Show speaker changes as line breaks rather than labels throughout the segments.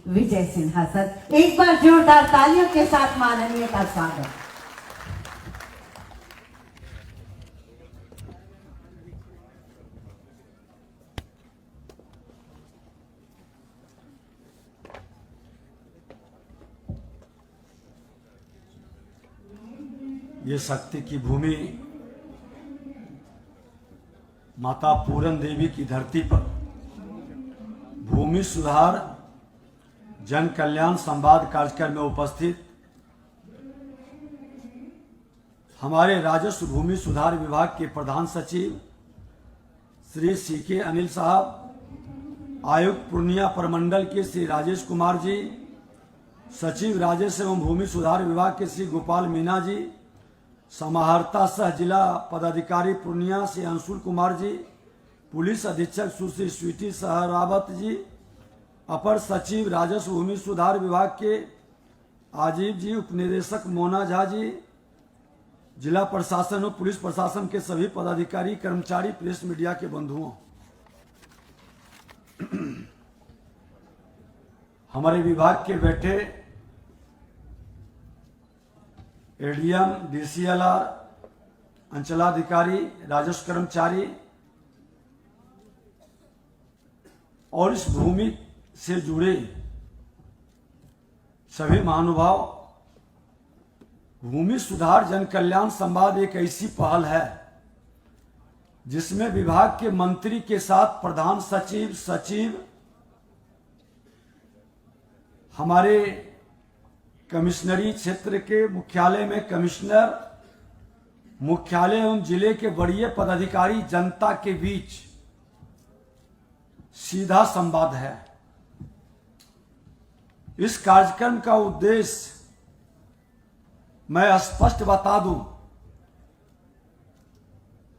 Vijay Sinha sir. एक बार जोरदार तालियों के साथ माननीय का स्वागत।
ये शक्ति की भूमि माता पूरन देवी की धरती पर भूमि सुधार जन कल्याण संवाद कार्यक्रम में उपस्थित हमारे राजस्व भूमि सुधार विभाग के प्रधान सचिव श्री सीके अनिल साहब, आयुक्त पूर्णिया प्रमंडल के श्री राजेश कुमार जी, सचिव राजस्व एवं भूमि सुधार विभाग के श्री गोपाल मीना जी, समाहर्ता सह जिला पदाधिकारी पूर्णिया से अंशुल कुमार जी, पुलिस अधीक्षक सुश्री स्वीटी सहरावत जी, अपर सचिव राजस्व भूमि सुधार विभाग के आजीव जी, उपनिदेशक मोना झा जी, जिला प्रशासन और पुलिस प्रशासन के सभी पदाधिकारी कर्मचारी, प्रेस मीडिया के बंधुओं, हमारे विभाग के बैठे एडीएम, डीसीएलआर, अंचलाधिकारी, राजस्व कर्मचारी और इस भूमि से जुड़े सभी महानुभाव, भूमि सुधार जन कल्याण संवाद एक ऐसी पहल है जिसमें विभाग के मंत्री के साथ प्रधान सचिव, सचिव, हमारे कमिश्नरी क्षेत्र के मुख्यालय में कमिश्नर, मुख्यालय एवं जिले के वरीय पदाधिकारी, जनता के बीच सीधा संवाद है। इस कार्यक्रम का उद्देश्य मैं स्पष्ट बता दूं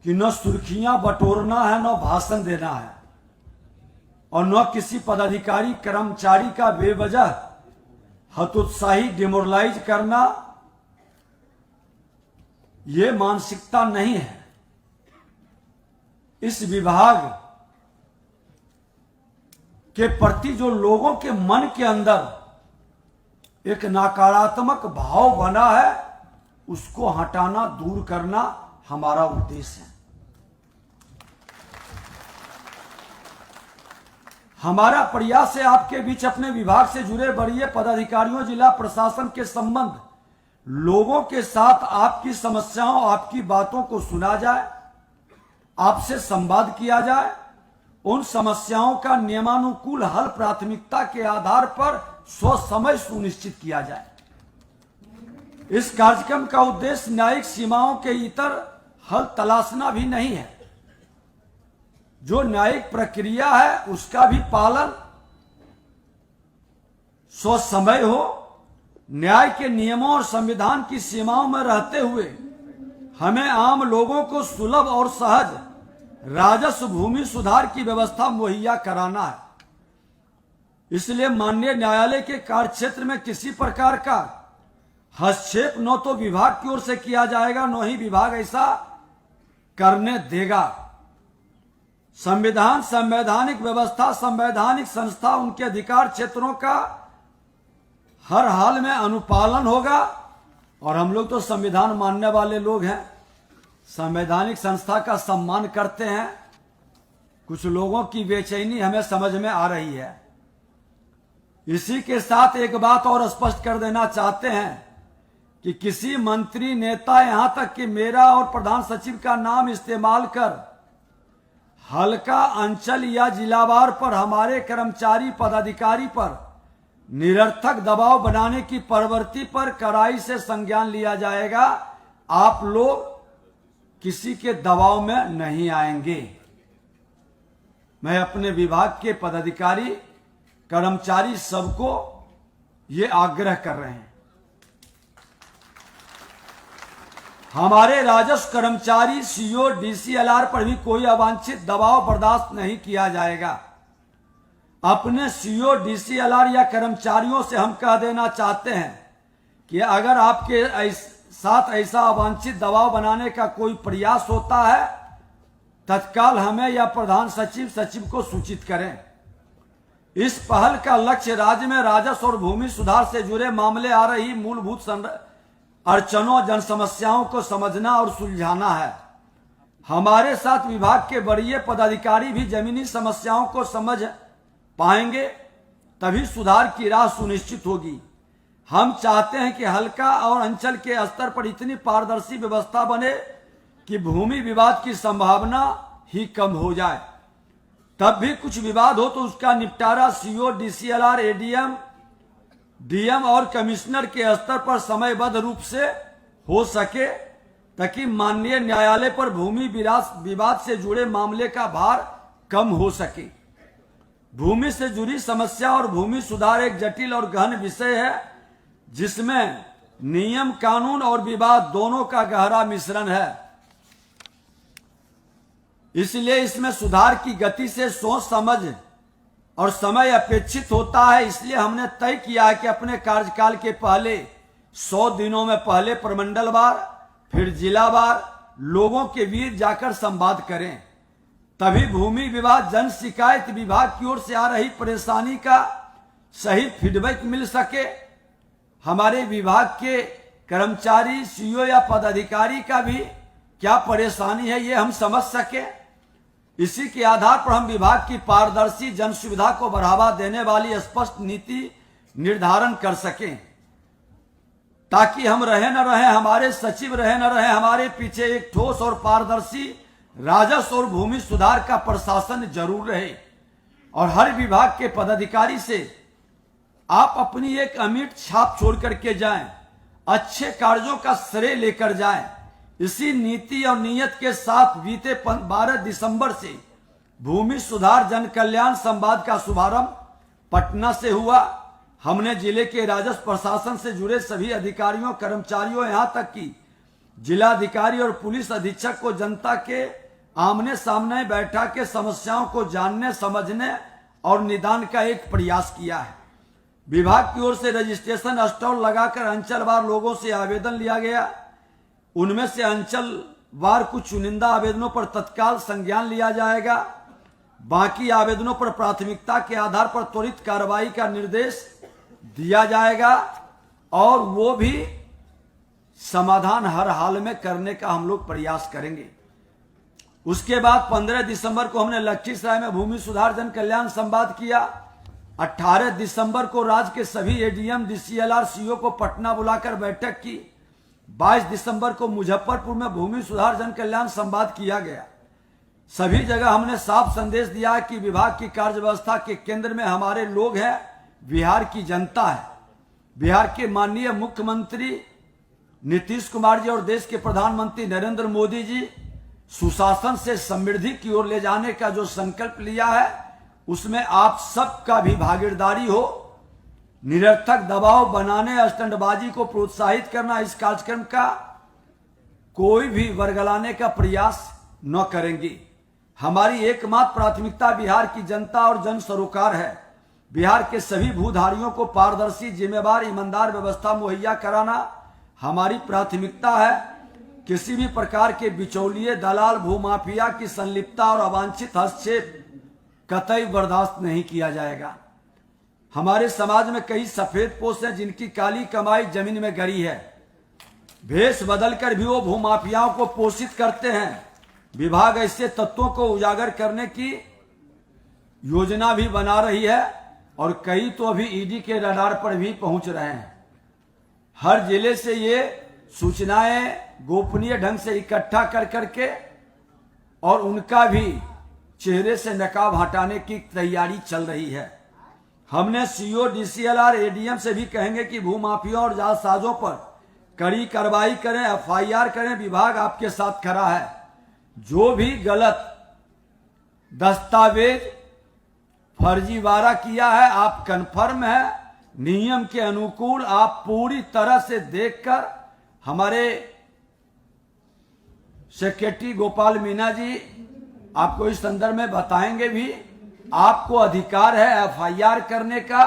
कि न सुर्खियां बटोरना है, न भाषण देना है और न किसी पदाधिकारी कर्मचारी का बेवजह हतोत्साही डिमोरलाइज करना, ये मानसिकता नहीं है। इस विभाग के प्रति जो लोगों के मन के अंदर एक नकारात्मक भाव बना है, उसको हटाना, दूर करना हमारा उद्देश्य है। हमारा प्रयास है आपके बीच अपने विभाग से जुड़े वरीय पदाधिकारियों, जिला प्रशासन के संबंध लोगों के साथ आपकी समस्याओं, आपकी बातों को सुना जाए, आपसे संवाद किया जाए, उन समस्याओं का नियमानुकूल हल प्राथमिकता के आधार पर समय सुनिश्चित किया जाए। इस कार्यक्रम का उद्देश्य न्यायिक सीमाओं के इतर हल तलाशना भी नहीं है। जो न्यायिक प्रक्रिया है उसका भी पालन समय हो, न्याय के नियमों और संविधान की सीमाओं में रहते हुए हमें आम लोगों को सुलभ और सहज राजस्व भूमि सुधार की व्यवस्था मुहैया कराना है। इसलिए माननीय न्यायालय के कार्यक्षेत्र में किसी प्रकार का हस्तक्षेप न तो विभाग की ओर से किया जाएगा, न ही विभाग ऐसा करने देगा। संविधान, संवैधानिक व्यवस्था, संवैधानिक संस्था, उनके अधिकार क्षेत्रों का हर हाल में अनुपालन होगा और हम लोग तो संविधान मानने वाले लोग हैं, संवैधानिक संस्था का सम्मान करते हैं। कुछ लोगों की बेचैनी हमें समझ में आ रही है। इसी के साथ एक बात और स्पष्ट कर देना चाहते हैं कि किसी मंत्री, नेता, यहां तक कि मेरा और प्रधान सचिव का नाम इस्तेमाल कर हल्का अंचल या जिलावार पर हमारे कर्मचारी, पदाधिकारी पर निरर्थक दबाव बनाने की प्रवृत्ति पर कड़ाई से संज्ञान लिया जाएगा। आप लोग किसी के दबाव में नहीं आएंगे। मैं अपने विभाग के पदाधिकारी, कर्मचारी सबको ये आग्रह कर रहे हैं। हमारे राजस्व कर्मचारी, सीओ, डीसीएलआर पर भी कोई अवांछित दबाव बर्दाश्त नहीं किया जाएगा। अपने सीओ, डीसीएलआर या कर्मचारियों से हम कह देना चाहते हैं कि अगर आपके साथ ऐसा अवांछित दबाव बनाने का कोई प्रयास होता है, तत्काल हमें या प्रधान सचिव, सचिव को सूचित करें। इस पहल का लक्ष्य राज्य में राजस्व और भूमि सुधार से जुड़े मामले आ रही मूलभूत अड़चनों जन समस्याओं को समझना और सुलझाना है। हमारे साथ विभाग के वरीय पदाधिकारी भी जमीनी समस्याओं को समझ पाएंगे, तभी सुधार की राह सुनिश्चित होगी। हम चाहते हैं कि हल्का और अंचल के स्तर पर इतनी पारदर्शी व्यवस्था बने कि भूमि विवाद की संभावना ही कम हो जाए। तब भी कुछ विवाद हो तो उसका निपटारा सीओ, डीसीएलआर, एडीएम, डीएम और कमिश्नर के स्तर पर समयबद्ध रूप से हो सके, ताकि माननीय न्यायालय पर भूमि विवाद से जुड़े मामले का भार कम हो सके। भूमि से जुड़ी समस्या और भूमि सुधार एक जटिल और गहन विषय है, जिसमें नियम, कानून और विवाद दोनों का गहरा मिश्रण है। इसलिए इसमें सुधार की गति से सोच समझ और समय अपेक्षित होता है। इसलिए हमने तय किया है कि अपने कार्यकाल के पहले 100 दिनों में पहले प्रमंडलवार, फिर जिलावार लोगों के बीच जाकर संवाद करें, तभी भूमि विवाद जन शिकायत विभाग की ओर से आ रही परेशानी का सही फीडबैक मिल सके। हमारे विभाग के कर्मचारी, सीईओ या पदाधिकारी का भी क्या परेशानी है ये हम समझ सके। इसी के आधार पर हम विभाग की पारदर्शी जन सुविधा को बढ़ावा देने वाली स्पष्ट नीति निर्धारण कर सकें, ताकि हम रहे न रहे, हमारे सचिव रहे न रहे, हमारे पीछे एक ठोस और पारदर्शी राजस्व और भूमि सुधार का प्रशासन जरूर रहे। और हर विभाग के पदाधिकारी से आप अपनी एक अमिट छाप छोड़ करके जाएं, अच्छे कार्यों का श्रेय लेकर जाएं। इसी नीति और नियत के साथ बीते 12 दिसंबर से भूमि सुधार जन कल्याण संवाद का शुभारंभ पटना से हुआ। हमने जिले के राजस्व प्रशासन से जुड़े सभी अधिकारियों, कर्मचारियों, यहां तक कि जिलाधिकारी और पुलिस अधीक्षक को जनता के आमने सामने बैठा के समस्याओं को जानने, समझने और निदान का एक प्रयास किया है। विभाग की ओर से रजिस्ट्रेशन स्टॉल लगाकर अंचलवार लोगों से आवेदन लिया गया। उनमें से अंचलवार कुछ चुनिंदा आवेदनों पर तत्काल संज्ञान लिया जाएगा। बाकी आवेदनों पर प्राथमिकता के आधार पर त्वरित कार्रवाई का निर्देश दिया जाएगा और वो भी समाधान हर हाल में करने का हम लोग प्रयास करेंगे। उसके बाद 15 दिसंबर को हमने लखीसराय में भूमि सुधार जन कल्याण संवाद किया। 18 दिसंबर को राज्य के सभी एडीएम, डीसीएलआर, सीओ को पटना बुलाकर बैठक की। 22 दिसंबर को मुजफ्फरपुर में भूमि सुधार जन कल्याण संवाद किया गया। सभी जगह हमने साफ संदेश दिया कि विभाग की कार्य व्यवस्था के केंद्र में हमारे लोग हैं, बिहार की जनता है। बिहार के माननीय मुख्यमंत्री नीतीश कुमार जी और देश के प्रधानमंत्री नरेंद्र मोदी जी सुशासन से समृद्धि की ओर ले जाने का जो संकल्प लिया है, उसमें आप सबका भी भागीदारी हो। निरर्थक दबाव बनाने, स्टंटबाजी को प्रोत्साहित करना, इस कार्यक्रम का कोई भी वर्गलाने का प्रयास न करेंगे। हमारी एकमात्र प्राथमिकता बिहार की जनता और जन सरोकार है। बिहार के सभी भूधारियों को पारदर्शी, जिम्मेवार, ईमानदार व्यवस्था मुहैया कराना हमारी प्राथमिकता है। किसी भी प्रकार के बिचौलिए, दलाल, भूमाफिया की संलिप्तता और अवांछित हस्तक्षेप कतई बर्दाश्त नहीं किया जाएगा। हमारे समाज में कई सफेद पोश हैं जिनकी काली कमाई जमीन में गड़ी है। भेष बदलकर भी वो भूमाफियाओं को पोषित करते हैं। विभाग ऐसे तत्वों को उजागर करने की योजना भी बना रही है और कई तो अभी ईडी के रडार पर भी पहुंच रहे हैं। हर जिले से ये सूचनाएं गोपनीय ढंग से इकट्ठा कर करके और उनका भी चेहरे से नकाब हटाने की तैयारी चल रही है। हमने सीओ, डीसीएलआर, एडीएम से भी कहेंगे कि भूमाफियों और जालसाजों पर कड़ी कार्रवाई करें, एफआईआर करें। विभाग आपके साथ खड़ा है। जो भी गलत दस्तावेज, फर्जीवाड़ा किया है, आप कन्फर्म है, नियम के अनुकूल आप पूरी तरह से देखकर हमारे सेक्रेटरी गोपाल मीना जी आपको इस संदर्भ में बताएंगे भी। आपको अधिकार है एफआईआर करने का।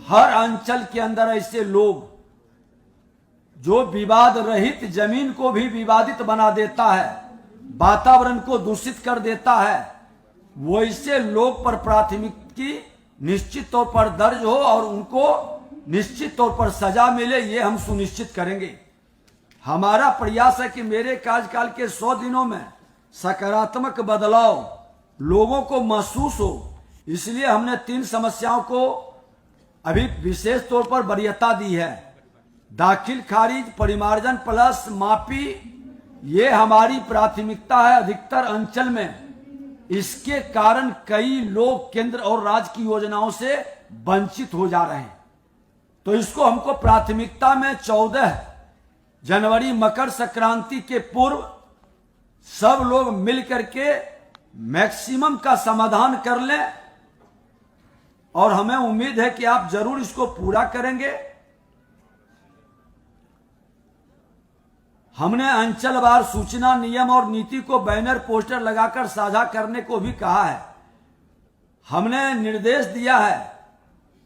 हर अंचल के अंदर ऐसे लोग जो विवाद रहित जमीन को भी विवादित बना देता है, वातावरण को दूषित कर देता है, वो ऐसे लोग पर प्राथमिकी निश्चित तौर पर दर्ज हो और उनको निश्चित तौर पर सजा मिले, ये हम सुनिश्चित करेंगे। हमारा प्रयास है कि मेरे कार्यकाल के 100 दिनों में सकारात्मक बदलाव लोगों को महसूस हो। इसलिए हमने 3 समस्याओं को अभी विशेष तौर पर वरीयता दी है। दाखिल खारिज, परिमार्जन प्लस माफी, ये हमारी प्राथमिकता है अधिकतर अंचल में। इसके कारण कई लोग केंद्र और राज्य की योजनाओं से वंचित हो जा रहे हैं। तो इसको हमको प्राथमिकता में 14 जनवरी मकर संक्रांति के पूर्व सब लोग मिल करके मैक्सिमम का समाधान कर लें और हमें उम्मीद है कि आप जरूर इसको पूरा करेंगे। हमने अंचलवार सूचना, नियम और नीति को बैनर पोस्टर लगाकर साझा करने को भी कहा है। हमने निर्देश दिया है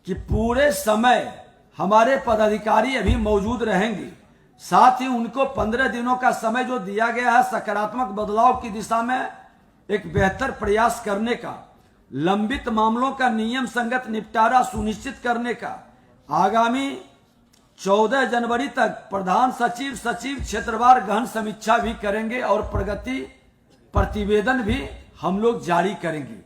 कि पूरे समय हमारे पदाधिकारी अभी मौजूद रहेंगे। साथ ही उनको 15 दिनों का समय जो दिया गया है सकारात्मक बदलाव की दिशा में एक बेहतर प्रयास करने का, लंबित मामलों का नियम संगत निपटारा सुनिश्चित करने का। आगामी 14 जनवरी तक प्रधान सचिव, सचिव क्षेत्रवार गहन समीक्षा भी करेंगे और प्रगति प्रतिवेदन भी हम लोग जारी करेंगे।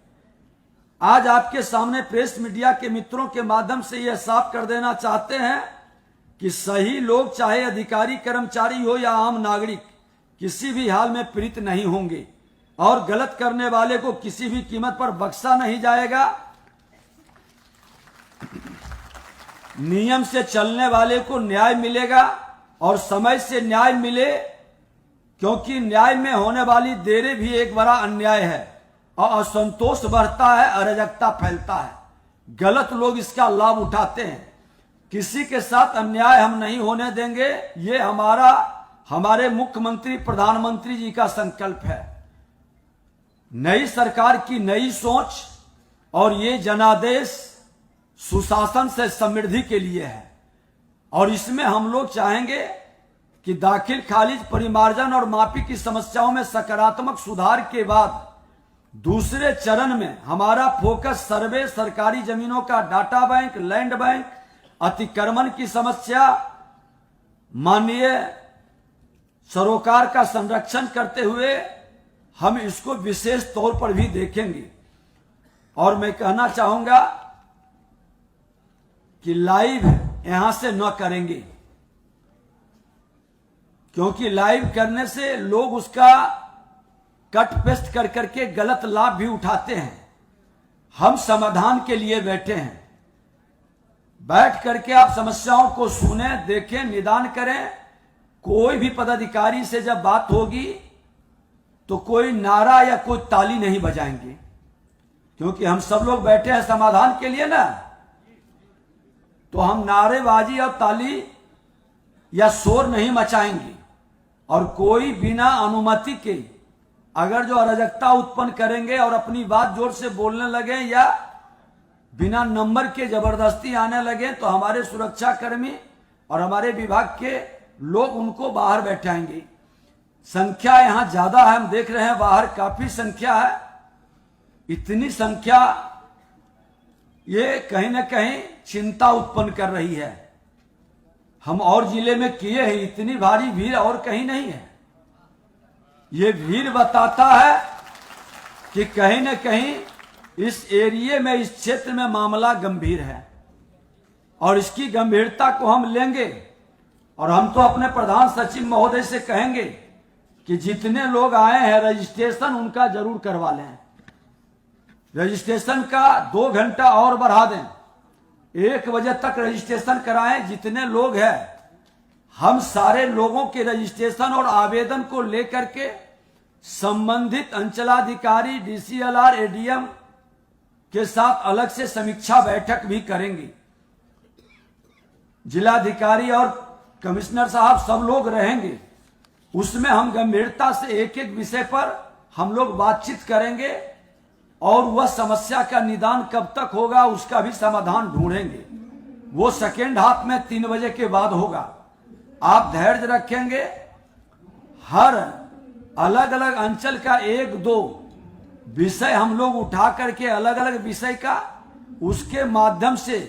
आज आपके सामने प्रेस मीडिया के मित्रों के माध्यम से यह साफ कर देना चाहते हैं कि सही लोग, चाहे अधिकारी कर्मचारी हो या आम नागरिक, किसी भी हाल में प्रीत नहीं होंगे और गलत करने वाले को किसी भी कीमत पर बख्शा नहीं जाएगा। नियम से चलने वाले को न्याय मिलेगा और समय से न्याय मिले, क्योंकि न्याय में होने वाली देरी भी एक बड़ा अन्याय है और असंतोष बढ़ता है, अराजकता फैलता है, गलत लोग इसका लाभ उठाते हैं। किसी के साथ अन्याय हम नहीं होने देंगे, ये हमारे मुख्यमंत्री प्रधानमंत्री जी का संकल्प है। नई सरकार की नई सोच और ये जनादेश सुशासन से समृद्धि के लिए है और इसमें हम लोग चाहेंगे कि दाखिल खारिज, परिमार्जन और माफी की समस्याओं में सकारात्मक सुधार के बाद दूसरे चरण में हमारा फोकस सर्वे, सरकारी जमीनों का डाटा बैंक, लैंड बैंक, अतिक्रमण की समस्या, माननीय सरोकार का संरक्षण करते हुए हम इसको विशेष तौर पर भी देखेंगे। और मैं कहना चाहूंगा कि लाइव यहां से न करेंगे, क्योंकि लाइव करने से लोग उसका कट पेस्ट कर करके गलत लाभ भी उठाते हैं। हम समाधान के लिए बैठे हैं, बैठ करके आप समस्याओं को सुने, देखें, निदान करें। कोई भी पदाधिकारी से जब बात होगी तो कोई नारा या कोई ताली नहीं बजाएंगे, क्योंकि हम सब लोग बैठे हैं समाधान के लिए ना। तो हम नारेबाजी और ताली या शोर नहीं मचाएंगे और कोई बिना अनुमति के अगर जो अराजकता उत्पन्न करेंगे और अपनी बात जोर से बोलने लगे या बिना नंबर के जबरदस्ती आने लगे तो हमारे सुरक्षा कर्मी और हमारे विभाग के लोग उनको बाहर बैठाएंगे। संख्या यहां ज्यादा है, हम देख रहे हैं बाहर काफी संख्या है। इतनी संख्या ये कहीं ना कहीं चिंता उत्पन्न कर रही है। हम और जिले में किए हैं, इतनी भारी भीड़ और कहीं नहीं है। ये भीड़ बताता है कि कहीं ना कहीं इस एरिया में, इस क्षेत्र में मामला गंभीर है और इसकी गंभीरता को हम लेंगे। और हम तो अपने प्रधान सचिव महोदय से कहेंगे कि जितने लोग आए हैं रजिस्ट्रेशन उनका जरूर करवा लें। रजिस्ट्रेशन का 2 घंटा और बढ़ा दें, 1 बजे तक रजिस्ट्रेशन कराएं। जितने लोग हैं हम सारे लोगों के रजिस्ट्रेशन और आवेदन को लेकर के संबंधित अंचलाधिकारी, डीसीएलआर, एडीएम के साथ अलग से समीक्षा बैठक भी करेंगे। जिलाधिकारी और कमिश्नर साहब सब लोग रहेंगे, उसमें हम गंभीरता से एक एक विषय पर हम लोग बातचीत करेंगे और वह समस्या का निदान कब तक होगा उसका भी समाधान ढूंढेंगे। वो सेकेंड हाफ में 3 बजे के बाद होगा। आप धैर्य रखेंगे, हर अलग अलग अंचल का 1-2 विषय हम लोग उठा करके अलग अलग विषय का उसके माध्यम से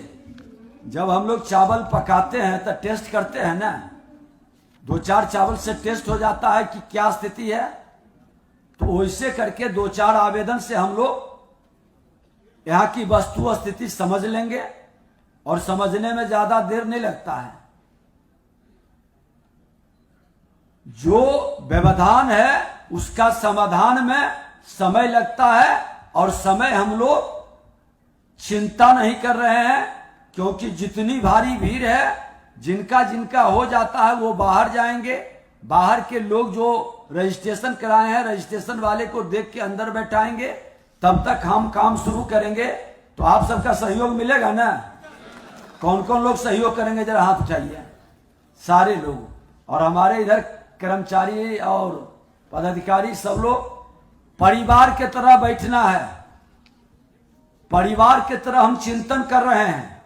जब हम लोग चावल पकाते हैं तो टेस्ट करते हैं ना, 2-4 चावल से टेस्ट हो जाता है कि क्या स्थिति है। तो वैसे करके 2-4 आवेदन से हम लोग यहाँ की वस्तु स्थिति समझ लेंगे और समझने में ज्यादा देर नहीं लगता है। जो व्यवधान है उसका समाधान में समय लगता है, और समय हम लोग चिंता नहीं कर रहे हैं, क्योंकि जितनी भारी भीड़ है, जिनका जिनका हो जाता है वो बाहर जाएंगे। बाहर के लोग जो रजिस्ट्रेशन कराए हैं, रजिस्ट्रेशन वाले को देख के अंदर बैठाएंगे, तब तक हम काम शुरू करेंगे। तो आप सबका सहयोग मिलेगा ना? कौन कौन लोग सहयोग करेंगे जरा हाथ उठाइए। सारे लोग, और हमारे इधर कर्मचारी और पदाधिकारी सब लोग परिवार के तरह बैठना है। परिवार के तरह हम चिंतन कर रहे हैं।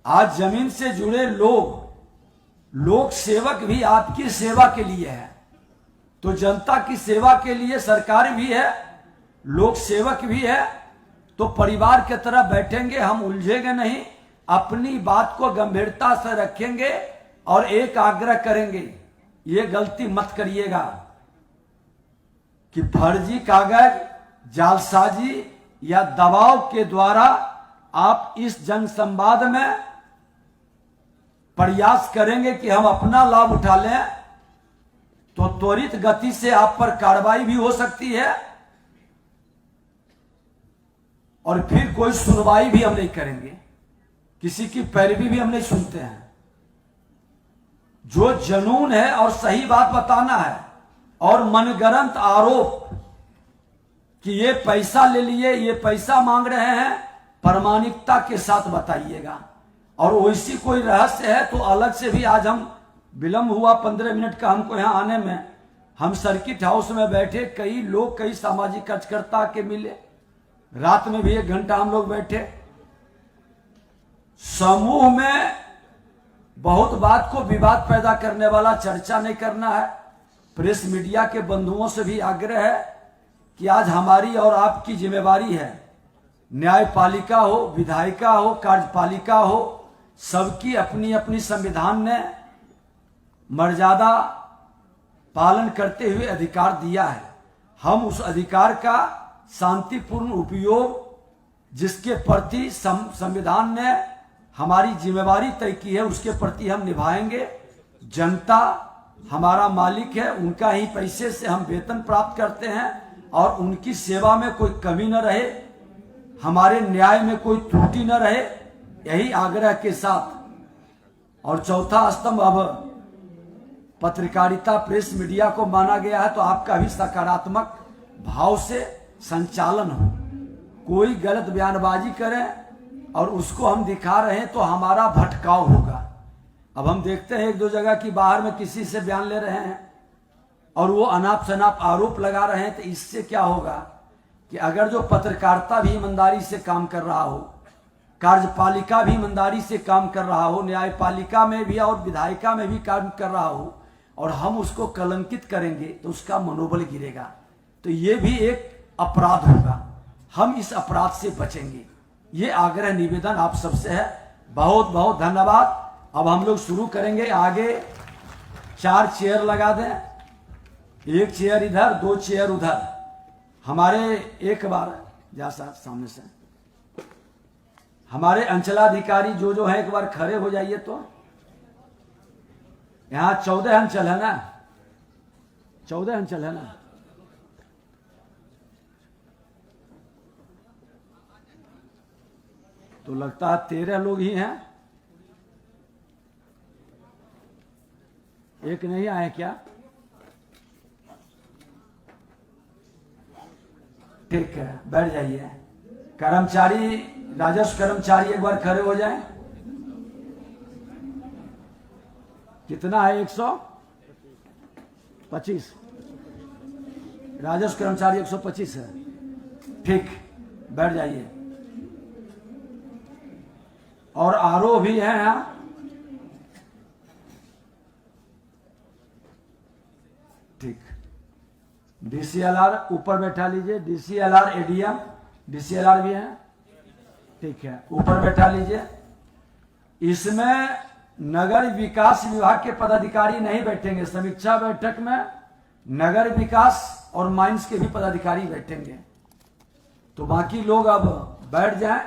आज जमीन से जुड़े लोक सेवक भी आपकी सेवा के लिए है, तो जनता की सेवा के लिए सरकार भी है, लोक सेवक भी है। तो परिवार के तरह बैठेंगे, हम उलझेंगे नहीं, अपनी बात को गंभीरता से रखेंगे और एक आग्रह करेंगे, ये गलती मत करिएगा कि फर्जी कागज, जालसाजी या दबाव के द्वारा आप इस जन संवाद में प्रयास करेंगे कि हम अपना लाभ उठा लें, तो त्वरित गति से आप पर कार्रवाई भी हो सकती है, और फिर कोई सुनवाई भी हम नहीं करेंगे, किसी की पैरवी भी हम नहीं सुनते हैं। जो जुनून है और सही बात बताना है, और मनगढ़ंत आरोप कि ये पैसा ले लिए, ये पैसा मांग रहे हैं, प्रामाणिकता के साथ बताइएगा। और वैसी कोई रहस्य है तो अलग से भी, आज हम विलंब हुआ 15 मिनट का हमको यहाँ आने में, हम सर्किट हाउस में बैठे, कई लोग, कई सामाजिक कार्यकर्ता के मिले, रात में भी 1 घंटा हम लोग बैठे। समूह में बहुत बात को विवाद पैदा करने वाला चर्चा नहीं करना है। प्रेस मीडिया के बंधुओं से भी आग्रह है कि आज हमारी और आपकी जिम्मेवारी है, न्यायपालिका हो, विधायिका हो, कार्यपालिका हो, सबकी अपनी अपनी संविधान ने मर्यादा पालन करते हुए अधिकार दिया है। हम उस अधिकार का शांतिपूर्ण उपयोग, जिसके प्रति संविधान ने हमारी जिम्मेवारी तय की है, उसके प्रति हम निभाएंगे। जनता हमारा मालिक है, उनका ही पैसे से हम वेतन प्राप्त करते हैं, और उनकी सेवा में कोई कमी न रहे, हमारे न्याय में कोई त्रुटि न रहे, यही आग्रह के साथ। और चौथा स्तंभ अब पत्रकारिता, प्रेस मीडिया को माना गया है, तो आपका भी सकारात्मक भाव से संचालन हो। कोई गलत बयानबाजी करें और उसको हम दिखा रहे हैं तो हमारा भटकाव होगा। अब हम देखते हैं 1-2 जगह की बाहर में किसी से बयान ले रहे हैं और वो अनाप शनाप आरोप लगा रहे हैं, तो इससे क्या होगा कि अगर जो पत्रकारिता भी ईमानदारी से काम कर रहा हो, कार्यपालिका भी ईमानदारी से काम कर रहा हो, न्यायपालिका में भी और विधायिका में भी काम कर रहा हो, और हम उसको कलंकित करेंगे तो उसका मनोबल गिरेगा, तो ये भी एक अपराध होगा। हम इस अपराध से बचेंगे, ये आग्रह निवेदन आप सबसे है। बहुत बहुत धन्यवाद। अब हम लोग शुरू करेंगे। आगे 4 चेयर लगा दें, 1 चेयर इधर, 2 चेयर उधर। हमारे एक बार जैसा सामने से हमारे अंचलाधिकारी जो है, एक बार खड़े हो जाइए। तो यहाँ 14 अंचल है ना, 14 अंचल है ना। तो लगता है 13 लोग ही हैं, एक नहीं आए क्या? ठीक है, बैठ जाइए। कर्मचारी, राजस्व कर्मचारी एक बार खड़े हो जाएं। कितना है? 125। राजस्व कर्मचारी 125 है। ठीक, बैठ जाइए। और आरओ भी है यहाँ। ठीक, डीसीएलआर ऊपर बैठा लीजिए। डीसीएलआर, एडीएम, डीसीएलआर भी है। ठीक है, ऊपर बैठा लीजिए। इसमें नगर विकास विभाग के पदाधिकारी नहीं बैठेंगे। समीक्षा बैठक में नगर विकास और माइंस के भी पदाधिकारी बैठेंगे। तो बाकी लोग अब बैठ जाएं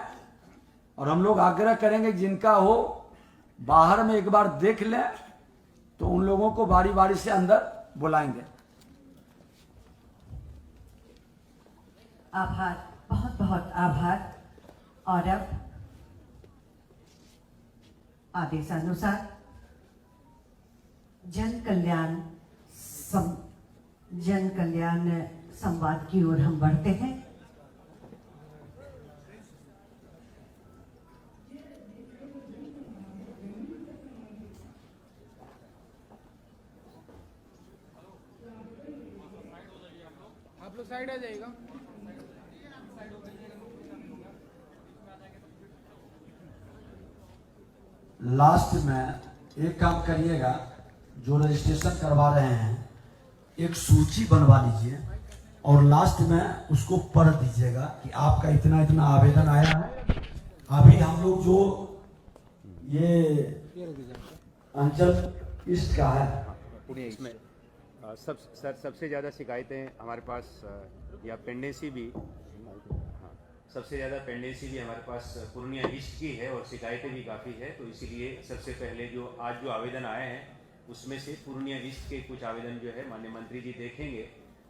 और हम लोग आग्रह करेंगे जिनका हो बाहर में एक बार देख लें, तो उन लोगों को बारी बारी से अंदर बुलाएंगे।
आभार, बहुत बहुत आभार। और अब आदेशानुसार जन कल्याण संवाद की ओर हम बढ़ते हैं।
आप लोग साइड आ जाइएगा।
लास्ट में एक काम करिएगा, जो रजिस्ट्रेशन करवा रहे हैं एक सूची बनवा लीजिए और लास्ट में उसको पढ़ दीजिएगा कि आपका इतना इतना आवेदन आया है। अभी हम लोग जो ये अंचल ईस्ट का है,
इसमें सबसे ज़्यादा शिकायतें हमारे पास या पेंडेंसी भी, हाँ, सबसे ज़्यादा पेंडेंसी भी हमारे पास पूर्णिया ईस्ट की है और शिकायतें भी काफ़ी है। तो इसीलिए सबसे पहले जो आज जो आवेदन आए हैं उसमें से पूर्णिया ईस्ट के कुछ आवेदन जो है माननीय मंत्री जी देखेंगे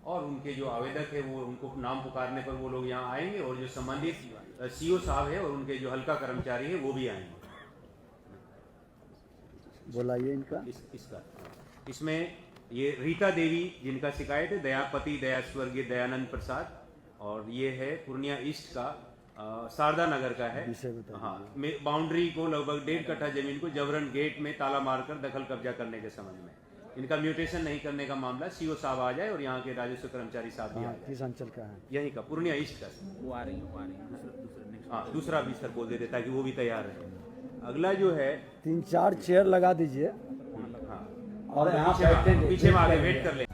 और उनके जो आवेदक है वो उनको नाम पुकारने पर वो लोग यहाँ आएंगे और जो संबंधित सीओ साहब है और उनके जो हल्का कर्मचारी है वो भी आएंगे।
बुलाइए इनका।
इसका इसमें ये रीता देवी जिनका शिकायत है, दयापति दया स्वर्गीय दयानंद प्रसाद, और ये है पूर्णिया ईस्ट का शारदा नगर का है। हाँ, बाउंड्री को लगभग 1.5 कट्ठा जमीन को जबरन गेट में ताला मारकर दखल कब्जा करने के संबंध में इनका म्यूटेशन नहीं करने का मामला सीओ साहब आ जाए और यहाँ के राजस्व कर्मचारी साहब भी आ जाए।
किस अंचल का है?
यहीं का पूर्णिया ईस्ट का।
वो आ रही है।
हाँ, दूसरा भी सर बोल देते ताकि वो भी तैयार रहे। अगला जो है
3-4 चेयर लगा दीजिए
हाँ,
और यहाँ बैठेंगे।
पीछे में आगे वेट कर लेंगे।